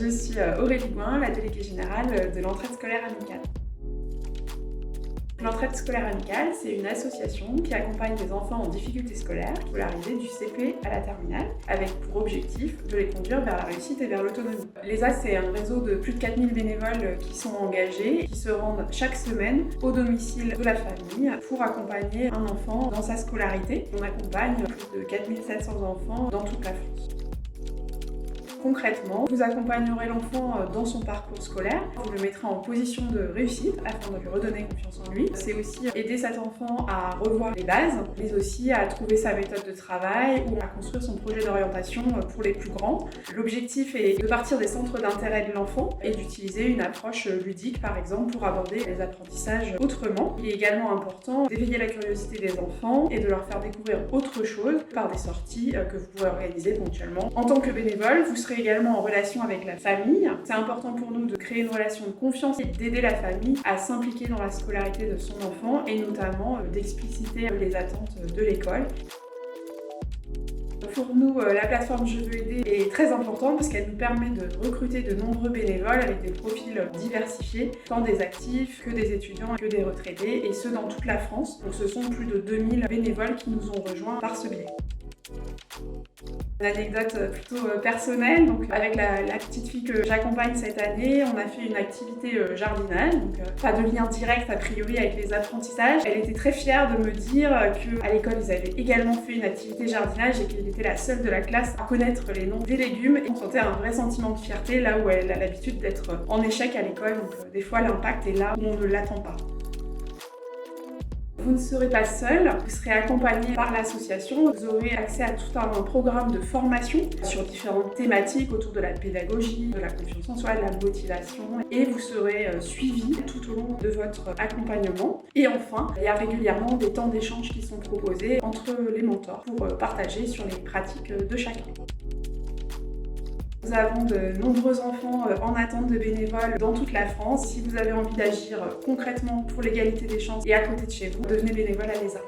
Je suis Aurélie Gouin, la déléguée générale de l'entraide scolaire amicale. L'entraide scolaire amicale, c'est une association qui accompagne des enfants en difficulté scolaire, scolarisés du CP à la terminale, avec pour objectif de les conduire vers la réussite et vers l'autonomie. L'ESA, c'est un réseau de plus de 4000 bénévoles qui sont engagés, qui se rendent chaque semaine au domicile de la famille pour accompagner un enfant dans sa scolarité. On accompagne plus de 4700 enfants dans toute la France. Concrètement, vous accompagnerez l'enfant dans son parcours scolaire, vous le mettrez en position de réussite afin de lui redonner confiance en lui. C'est aussi aider cet enfant à revoir les bases, mais aussi à trouver sa méthode de travail ou à construire son projet d'orientation pour les plus grands. L'objectif est de partir des centres d'intérêt de l'enfant et d'utiliser une approche ludique par exemple pour aborder les apprentissages autrement. Il est également important d'éveiller la curiosité des enfants et de leur faire découvrir autre chose par des sorties que vous pourrez organiser ponctuellement. En tant que bénévole, vous serez également en relation avec la famille. C'est important pour nous de créer une relation de confiance et d'aider la famille à s'impliquer dans la scolarité de son enfant et notamment d'expliciter les attentes de l'école. Pour nous, la plateforme Je veux aider est très importante parce qu'elle nous permet de recruter de nombreux bénévoles avec des profils diversifiés, tant des actifs que des étudiants que des retraités, et ce dans toute la France. Donc ce sont plus de 2000 bénévoles qui nous ont rejoints par ce biais. Une anecdote plutôt personnelle, donc avec la petite fille que j'accompagne cette année, on a fait une activité jardinage, donc pas de lien direct a priori avec les apprentissages. Elle était très fière de me dire qu'à l'école ils avaient également fait une activité jardinage et qu'elle était la seule de la classe à connaître les noms des légumes, et on sentait un vrai sentiment de fierté là où elle a l'habitude d'être en échec à l'école, donc des fois l'impact est là où on ne l'attend pas. Vous ne serez pas seul, vous serez accompagné par l'association, vous aurez accès à tout un programme de formation sur différentes thématiques autour de la pédagogie, de la confiance en soi, de la motivation, et vous serez suivi tout au long de votre accompagnement. Et enfin, il y a régulièrement des temps d'échange qui sont proposés entre les mentors pour partager sur les pratiques de chacun. Nous avons de nombreux enfants en attente de bénévoles dans toute la France. Si vous avez envie d'agir concrètement pour l'égalité des chances et à côté de chez vous, devenez bénévole à l'ESA.